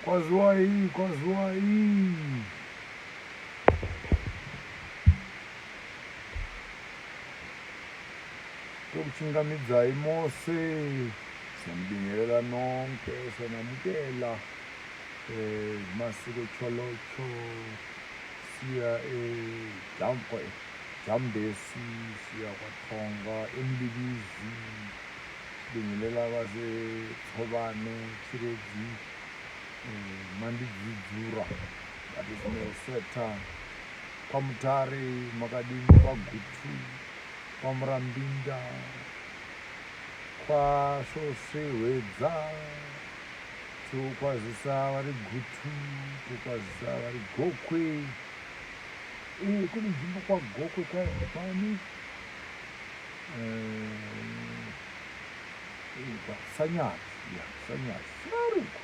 Kwaziwai, kwaziwai. Tokuchingamidzai mose. Siyambingelela nonke, sanamukela. Masiko cholocho. Siya Jambesi, siya kwaThonga, eMbibizi. Bingelela base Thobane, Chirezi. Mandidzidzura. That is Meseta. Kwamutare, Makadini, Kwagutu. Kwamurambinda, kwasvosvehwedza, tokwazisa vari Gutu, tokwazisa vari Gokwe. Kune nzvimbo kwaGokwe kwani Sanyasi, Sanyasi sinariko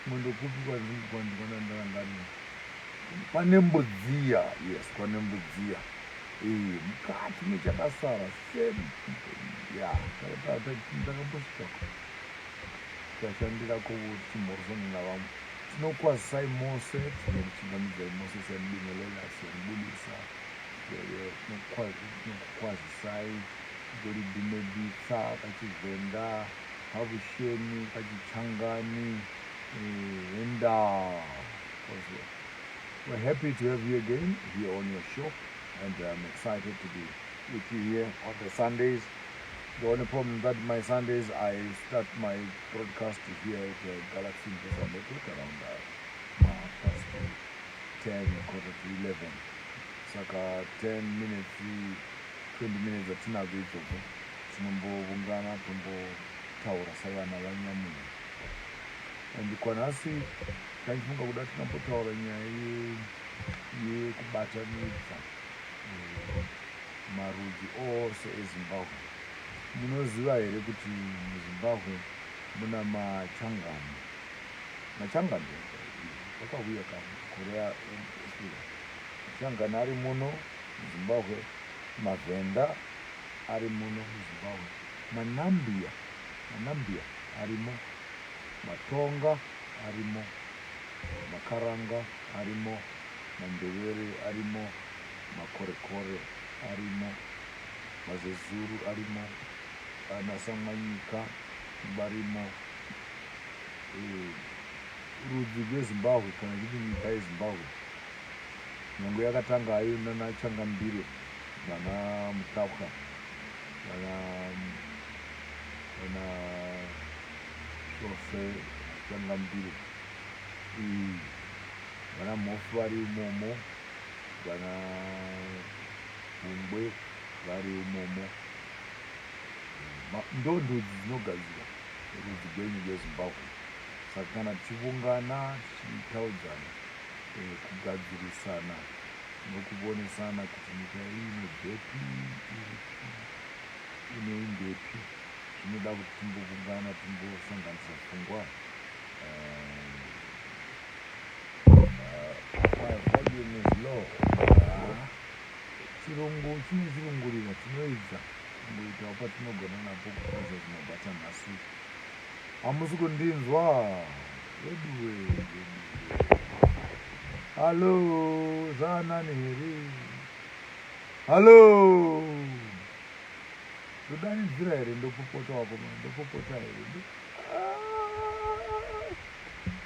mundokupi kwandinganandangani kwaNembudziya, yes, kwaNembudziya. Mukati mechakasara ndakambosvika tashandirako chimhorisoni navamwe. Tinokwazisai mose, tinokuchingamidzai mose, siyamubingelela, siyamubudisa, tinokukwazisai kutoribhimeditsa kachivenda, kavusheni, kachichangani, enda. We're happy to have you again here on your show, and I'm excited to be with you here on the Sundays. The only problem that my Sundays, I start my broadcast here at Galaxy Investment Network around past 10, quarter to 11. Saka 10 minutes, 20 minutes atinazo idzodzo tinombovungana tombotaura savana vanyamuni. And kwanhasi tandifunga kuda tikambotaura nyaya yekubatanidza marudzi ose eZimbabwe. Munoziva here kuti muZimbabwe muna machangani. Machangani akauya Korea machangani ari muno muZimbabwe, maVenda ari muno muZimbabwe, manambia arimo, maTonga arimo, maKaranga arimo, maNdebele arimo, maKorekore arimo, maZezuru arimo, anaSanganyika varimo. Rudzi rweZimbabwe kana kuti nyika yeZimbabwe nyange yakatanga hayo nanaChangambire, vana Mutapwa, vana Shofe Changambire, vana Mofu vari umomo, vana Bumbwe vari umomo. Ndondodzi dzinogadzira rudzi rwenyu rweZimbabwe. Saka kana tichivungana tichitaudzana kugadzirisana nokubonesana kuti nyika iyi inobvepi, inoindepi, zvinoda kuti timbovungana timbosanganisa pfungwa. Volume is low. Chirungu chinochirungurira chinoedza kungoitawo patinogona napo kukaza zvinobata nhasi. Hamusi kundinzwa? Weduwe. Halo, zvaanani here? Halo, ndodanidzira here? Ndopopota wako, ndopopota here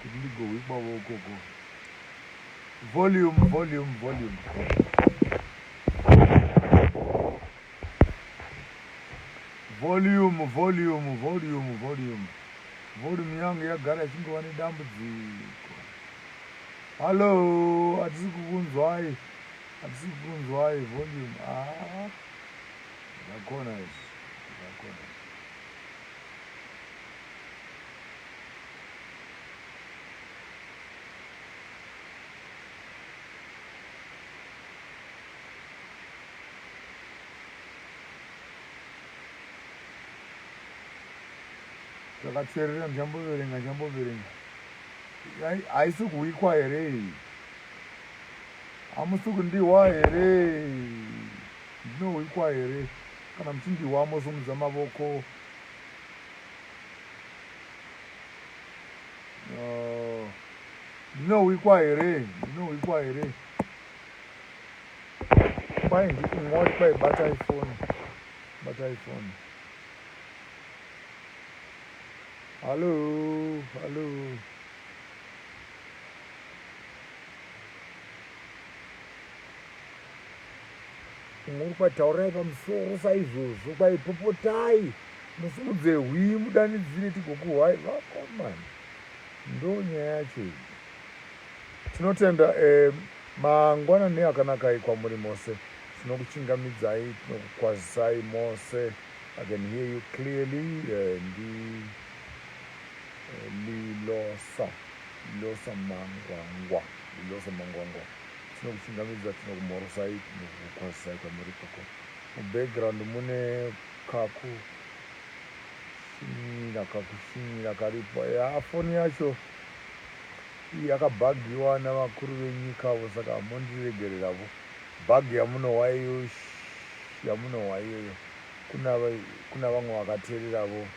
kuti ndigohwikwa vokoko. Volume. Volume yangu yagara ichingova nedambudziko. Halo, hatisi kukunzwai. Volume. Ndakona izvi. Takatserera ndichamboverenga. Haisi kuwikwa here? Hamusi kundiwa here? Ndinowikwa here? Kana muchindiwa mosumudza mavoko. ndinoikwa here kwai ndingoti kwai bata iphone hallo muri kwataurai pamusoro saizvozvo kwaipopotai musimudze hwii mudanidzire tigokuhwai vakomani ndo nyaya yacho iyi tinotenda mangwanani akanaka kwamuri mose tinokuchingamidzai tinokukwazisai mose. I can hear you clearly. Lilosa mangwangwa tinokuchingamidza tinokumhorosai tinokukwazisai kwamuri koko. Mubackground mune kakushinyira karipo. Foni yacho yakabhagiwa navakuru venyikavo saka hamondiregereravo. Bhagi yamunohwa iyoyo kuna vamwe vakateereravo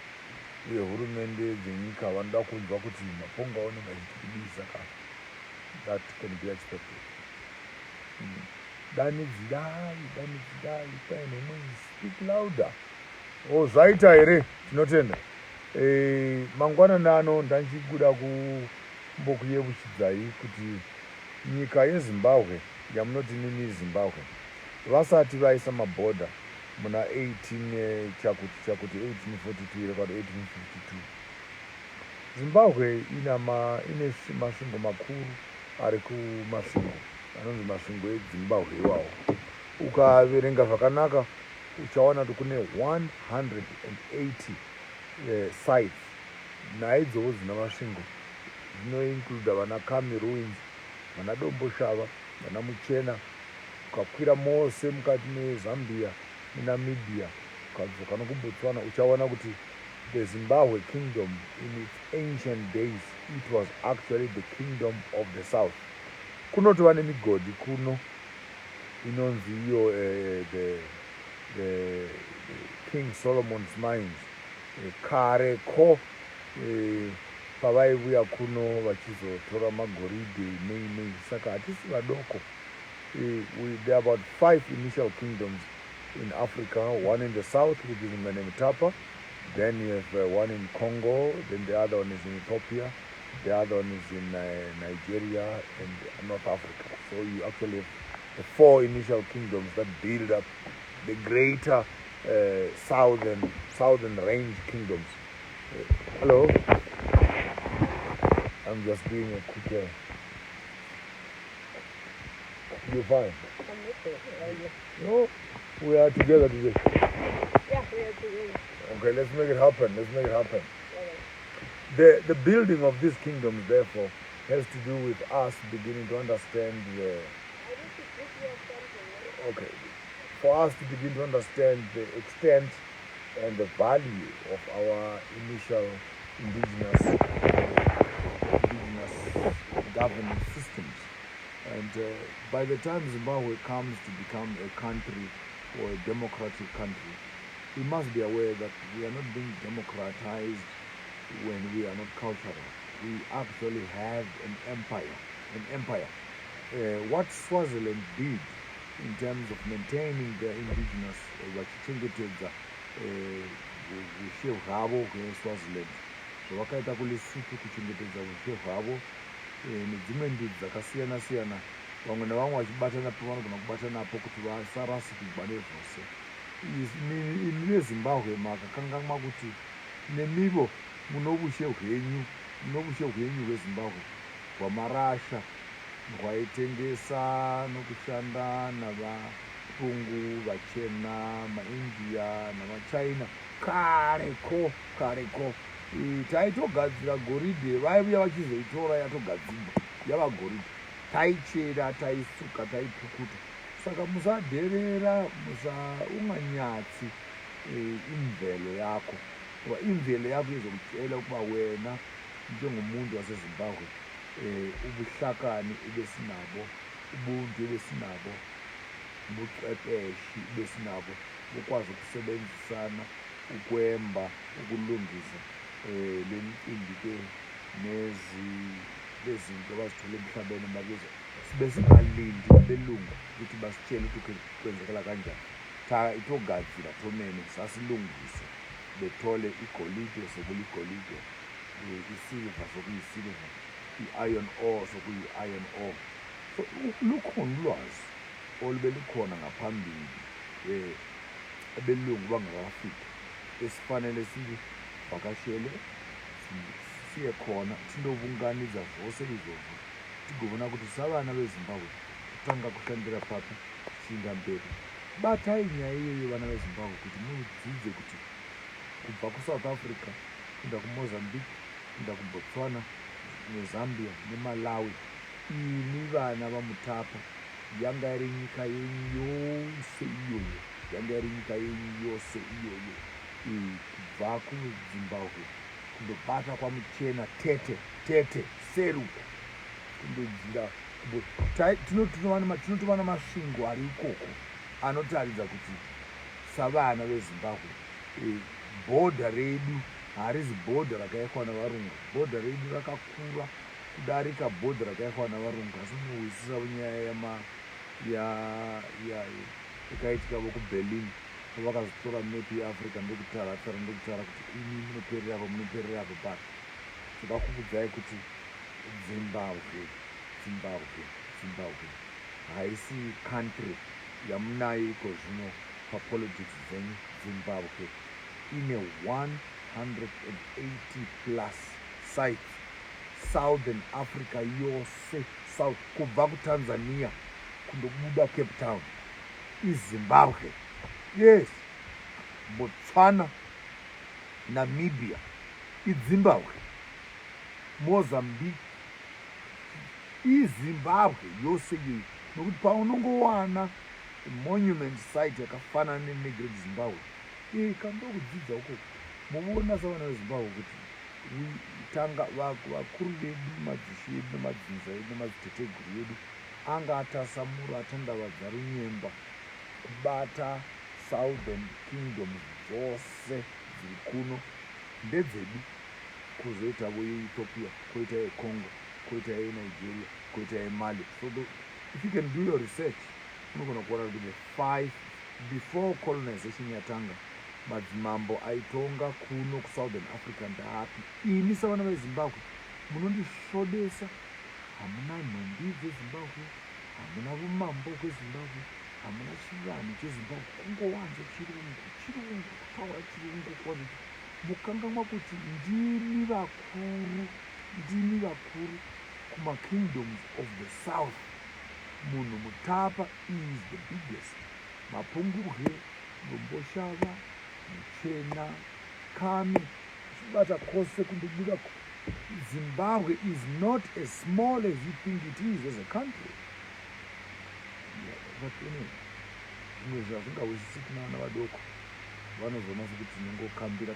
vehurumende dzenyika vanoda kunzwa kuti mapongo aonenge achitikudii, saka that can be expected. Danidzirai paine mwenzi, speak louder. Zvaita here tinotenda. Mangwanani ano ndanchikuda kumbokuyeuchidzai kuti nyika yeZimbabwe yamunoti nini Zimbabwe vasati vaisa mabhodha muna 18 chakuti 1842 irekwado 1852 Zimbabwe ine masvingo makuru ari kumasvingo anonzi masvingo eZimbabwe iwawo. Ukaverenga zvakanaka uchaona kuti kune 180 sites naidzowo dzina masvingo zvinoincluda vana Kami Ruins, vana Domboshava, vana Muchena. Ukakwira mose mukati meZambia neNamibia ukadzoka nokuBotswana uchaona kuti the Zimbabwe kingdom in its ancient days, it was actually the kingdom of the south. Kunotova nemigodi kuno inonzi iyo the King Solomon's mines. Kareko pavaiuya kuno vachizotora magoridhe nei, saka hatisi vadoko. There are about 5 initial kingdoms in Africa, one in the south, which is in Menemtapa, then you have one in Congo, then the other one is in Ethiopia, the other one is in Nigeria and North Africa. So you actually have the 4 initial kingdoms that build up the greater southern range kingdoms. Hello? I'm just doing a quick... You're fine? No, we are together today. Yeah, we are together. Okay, let's make it happen. Okay. The building of these kingdoms, therefore, has to do with us beginning to understand okay, for us to begin to understand the extent and the value of our initial indigenous governance systems. And by the time Zimbabwe comes to become a country or a democratic country, we must be aware that we are not being democratized when we are not cultural. We actually have an empire. What Swaziland did in terms of maintaining their indigenous vachichengetedza ushe hwavo hweSwaziland, zvavakaita kuLesotho kuchengetedza ushe hwavo nedzimwe ndudzi dzakasiyana-siyana, vamwe navamwe vachibatana pavanogona kubata napo kuti vasarasikirwa nezvose. Imi veZimbabwe makakanganwa kuti nemivo munoushe hwenyu hweZimbabwe hwamarasha hwaitengesa nokushanda navapungu, vachena, maindia navachina kareko. Taitogadzira goridhe, vaiuya vachizoitora yatogadzirwa yava goridhe, taichera, taisuka, taipukuta. Saka musadherera, musaunganyatsi imvelo yako. Imvelo yako izokutyela ukuba wena njengomuntu waseZimbabwe ubuhlakani ubesinabo, ubuntu ubesinabo, ubuchwepheshe ubesinabo, ukwazi ukusebenzisana, ukwemba, ukulungisa le micimbi ke nezinto abazithole emhlabeni mabizo sibe singalindi abelungu ukuthi basitshele ukuthi kwenzekela kanjani. Itogadzira thomene sasilungise bethole igolide sekuligolide, isilva sokuyisilva, i-iron ore sokuyi-iron ore. So lukhona ulwazi olube lukhona ngaphambili abelungu bangakafiki esifanele sivakashele siye khona tindovunganidza zvose izvozvo tigovona kuti savana vezimbabwe kutanga kushandira papi tichiinda mberi. Batai nyaya iyoyo vana vezimbabwe kuti mudzidze kuti kubva kusouth africa kuenda kumozambique kuenda kubotswana nezambia nemalawi, ini vana vamutapa yanga iri nyika yenyu yose iyoyo, yanga iri nyika yenyu yose iyoyo. Kubva kuzimbabwe kundobata kwamuchena tete seruku kundodzira tinotova namasvingo ari ikoko anotaridza kuti savana vezimbabwe bhodha redu harizi bhodha rakaekwa navarungu, bhodha redu rakakura kudarika bhodha rakaekwa navarungu. Asi munowisisa nyaya yakaitika vokuberlin vakazotora mepi yeafrica ndokutara kuti ini munoperera apo pati. Tikakuudzai kuti zimbabwe haisi country yamunayo iko zvino papolitics dzenyu. Zimbabwe ine 180 plus sites southern africa yose, south kubva kutanzania kundobuda cape town izimbabwe. Yes, Botswana, Namibia, iZimbabwe, Mozambique, iZimbabwe yose iyi. Nokuti paunongowana monument site yakafanana neGreat Zimbabwe kandokudzidza uko muona savana vezimbabwe kuti tanga vakuru vedu, madzishe edu nemadzinza edu nemadziteteguru edu anga atasamura atandavadza runyemba kubata southern kingdom dzose dziri kuno ndedzedu, kuzoitavo yeethiopia, koita yecongo, koita yenigeria, koita yemali. So if you can do your research unogona kuona kuti the 5 before colonization yatanga madzimambo aitonga kuno kusouthern africa ndaapi. Ini savana vezimbabwe munondisvodesa, hamuna nhumbi dzezimbabwe, hamuna umambo hwezimbabwe, hamuna chivanhu chezimbabwe, kungowanza chirungu kutaura chirungu kwazvo. Mukangamwa kuti ndimi vakuru kumakingdoms of the south. Munhu mutapa is the biggest. Mapungurwe, Lomboshava, Muchena, Kami, chibata kwose kundobuda. Zimbabwe is not as small as you think it is as a country. But anyway, zvimwe zvazvingawisisi kuna vana vadoko vanozoona sekuti ningokambira.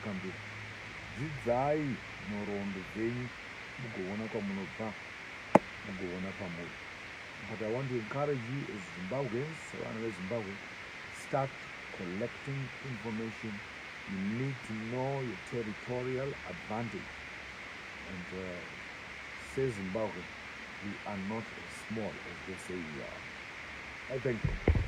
Dzidzai nhoroondo dzenyu mugoona kwamunobva, mugoona pamuri. But I want to encourage you as Zimbabweans, vana veZimbabwe, start collecting information. You need to know your territorial advantage. And say Zimbabwe, we are not as small as they say we are. I thank you.